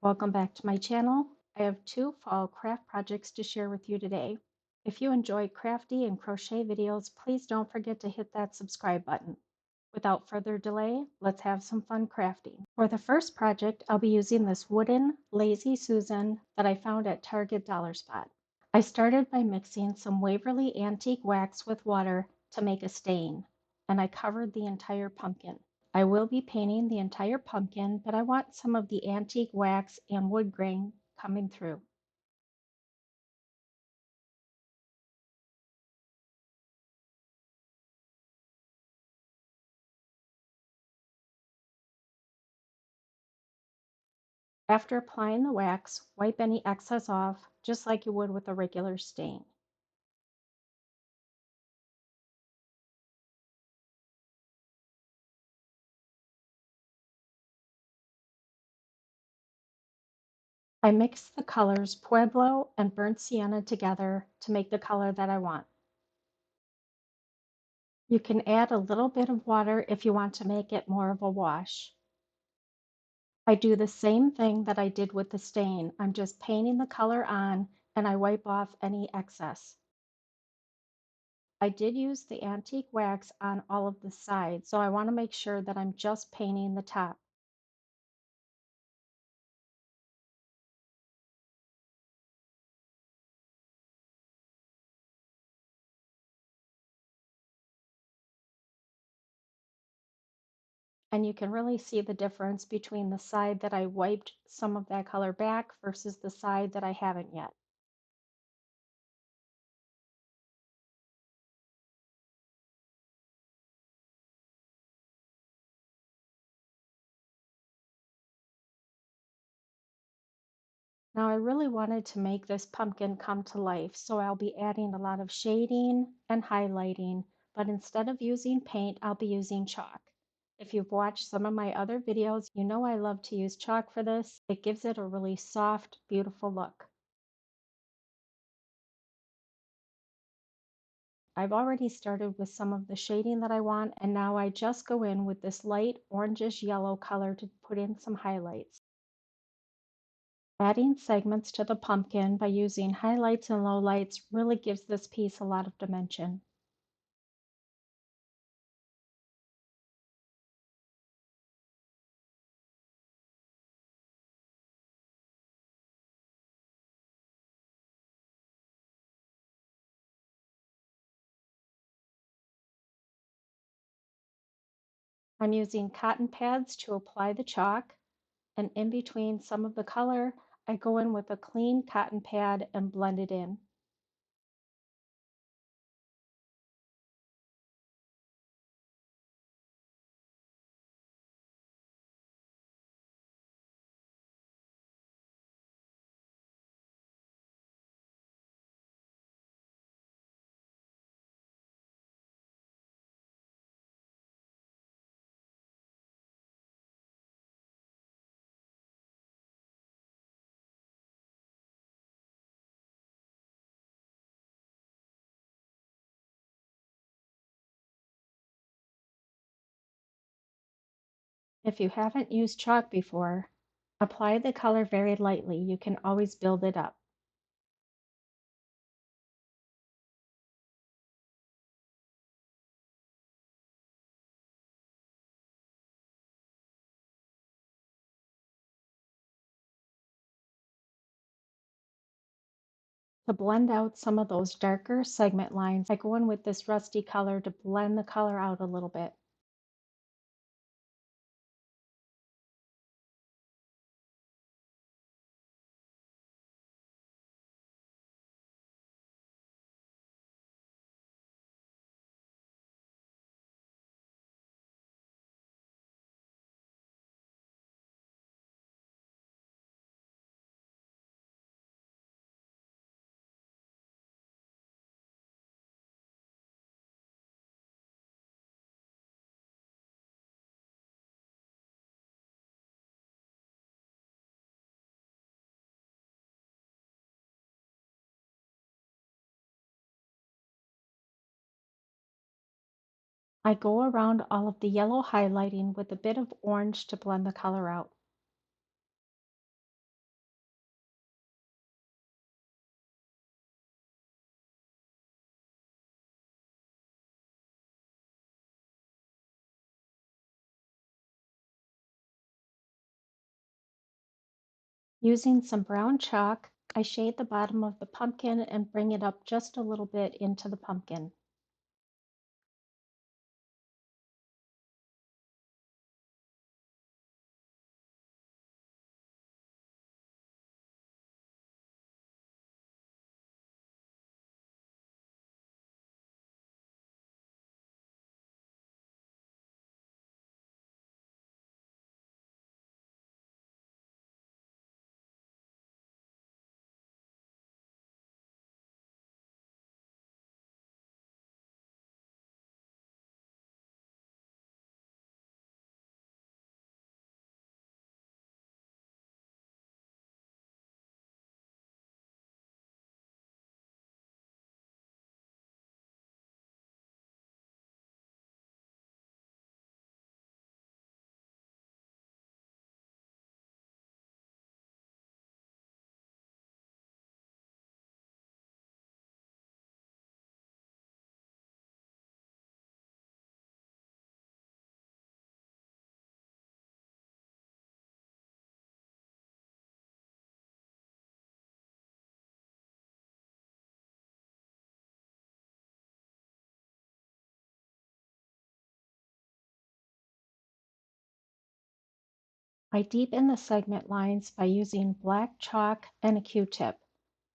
Welcome back to my channel. I have two fall craft projects to share with you today. If you enjoy crafty and crochet videos, please don't forget to hit that subscribe button. Without further delay, let's have some fun crafting. For the first project, I'll be using this wooden Lazy Susan that I found at Target Dollar Spot. I started by mixing some Waverly Antique wax with water to make a stain, and I covered the entire pumpkin. I will be painting the entire pumpkin, but I want some of the antique wax and wood grain coming through. After applying the wax, wipe any excess off, just like you would with a regular stain. I mixed the colors Pueblo and Burnt Sienna together to make the color that I want. You can add a little bit of water if you want to make it more of a wash. I do the same thing that I did with the stain. I'm just painting the color on and I wipe off any excess. I did use the antique wax on all of the sides, so I want to make sure that I'm just painting the top. And you can really see the difference between the side that I wiped some of that color back versus the side that I haven't yet. Now I really wanted to make this pumpkin come to life, so I'll be adding a lot of shading and highlighting, but instead of using paint, I'll be using chalk. If you've watched some of my other videos, you know I love to use chalk for this. It gives it a really soft, beautiful look. I've already started with some of the shading that I want, and now I just go in with this light orangish yellow color to put in some highlights. Adding segments to the pumpkin by using highlights and lowlights really gives this piece a lot of dimension. I'm using cotton pads to apply the chalk, and in between some of the color, I go in with a clean cotton pad and blend it in. If you haven't used chalk before, apply the color very lightly. You can always build it up. To blend out some of those darker segment lines, I go in with this rusty color to blend the color out a little bit. I go around all of the yellow highlighting with a bit of orange to blend the color out. Using some brown chalk, I shade the bottom of the pumpkin and bring it up just a little bit into the pumpkin. I deepen the segment lines by using black chalk and a Q-tip.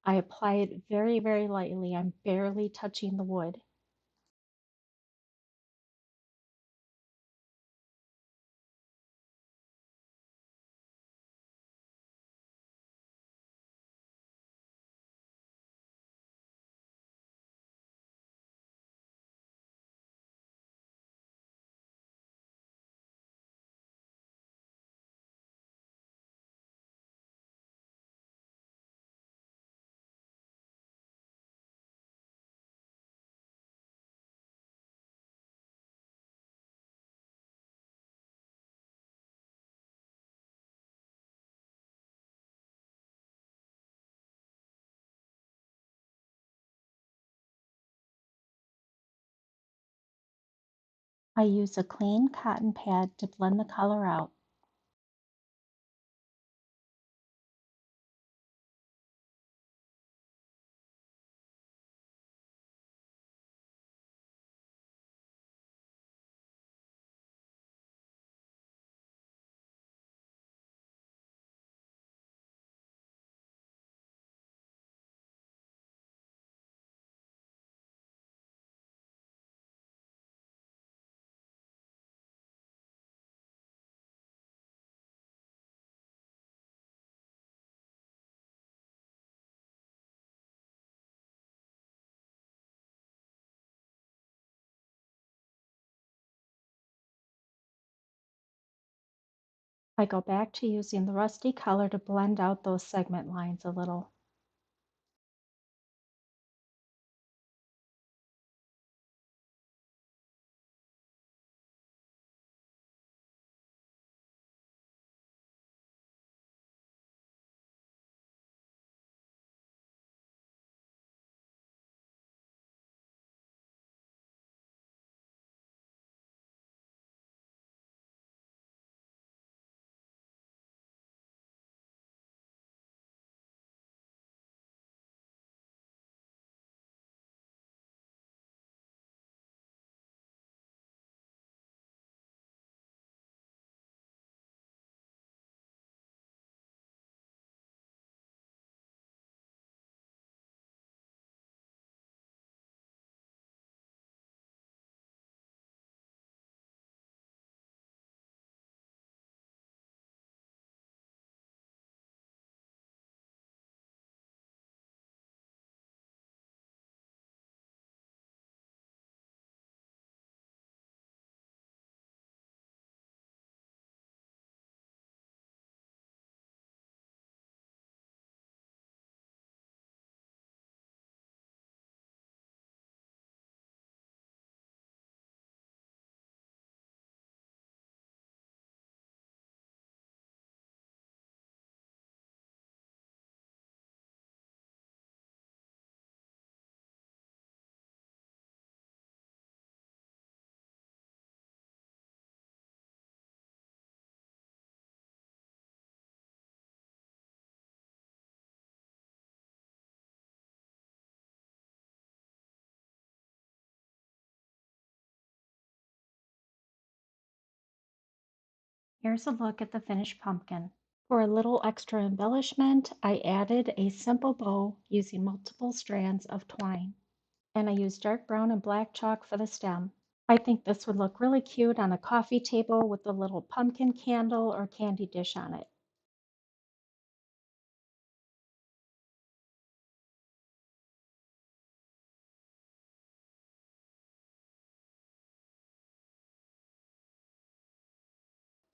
I apply it very, very lightly. I'm barely touching the wood. I use a clean cotton pad to blend the color out. I go back to using the rusty color to blend out those segment lines a little. Here's a look at the finished pumpkin. For a little extra embellishment, I added a simple bow using multiple strands of twine, and I used dark brown and black chalk for the stem. I think this would look really cute on a coffee table with a little pumpkin candle or candy dish on it.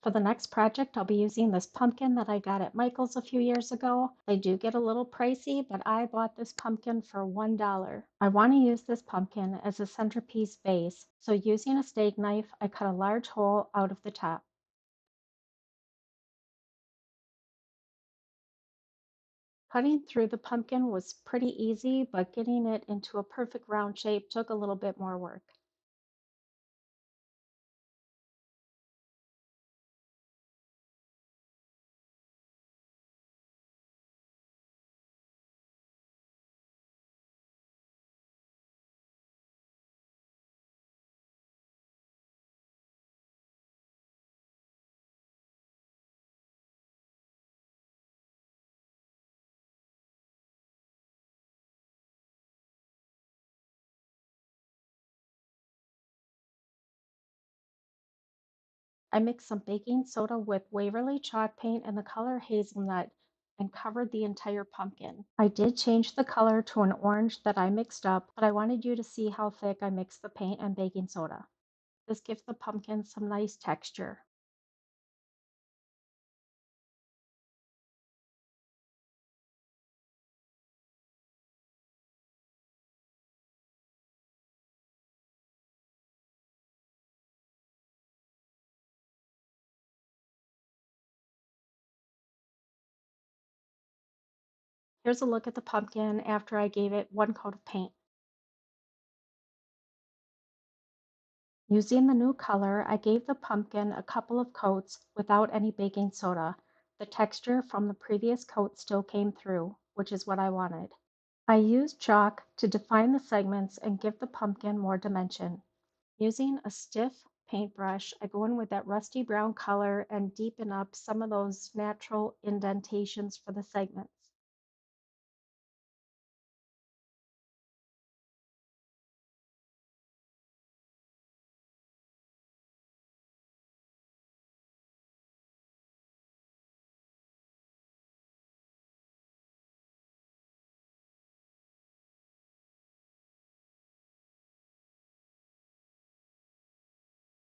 For the next project, I'll be using this pumpkin that I got at Michael's a few years ago. They do get a little pricey, but I bought this pumpkin for $1. I want to use this pumpkin as a centerpiece vase, so using a steak knife, I cut a large hole out of the top. Cutting through the pumpkin was pretty easy, but getting it into a perfect round shape took a little bit more work. I mixed some baking soda with Waverly chalk paint in the color hazelnut and covered the entire pumpkin. I did change the color to an orange that I mixed up, but I wanted you to see how thick I mixed the paint and baking soda. This gives the pumpkin some nice texture. Here's a look at the pumpkin after I gave it one coat of paint. Using the new color, I gave the pumpkin a couple of coats without any baking soda. The texture from the previous coat still came through, which is what I wanted. I used chalk to define the segments and give the pumpkin more dimension. Using a stiff paintbrush, I go in with that rusty brown color and deepen up some of those natural indentations for the segments.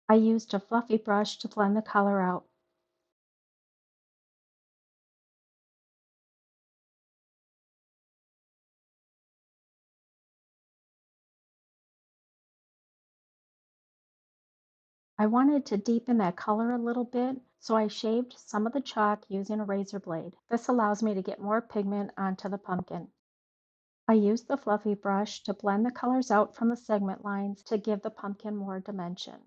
I used a fluffy brush to blend the color out. I wanted to deepen that color a little bit, so I shaved some of the chalk using a razor blade. This allows me to get more pigment onto the pumpkin. I used the fluffy brush to blend the colors out from the segment lines to give the pumpkin more dimension.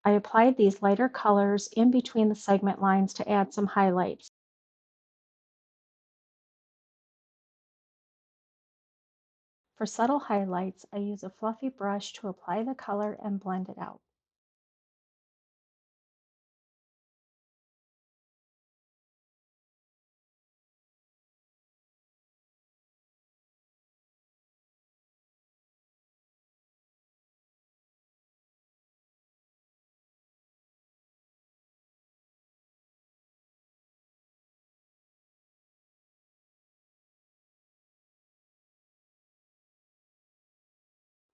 I applied these lighter colors in between the segment lines to add some highlights. For subtle highlights, I use a fluffy brush to apply the color and blend it out.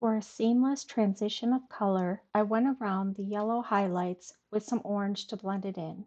For a seamless transition of color, I went around the yellow highlights with some orange to blend it in.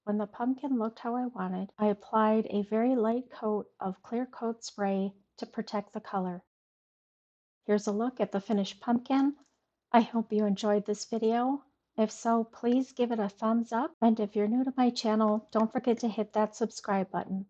When the pumpkin looked how I wanted, I applied a very light coat of clear coat spray to protect the color. Here's a look at the finished pumpkin. I hope you enjoyed this video. If so, please give it a thumbs up. And if you're new to my channel, don't forget to hit that subscribe button.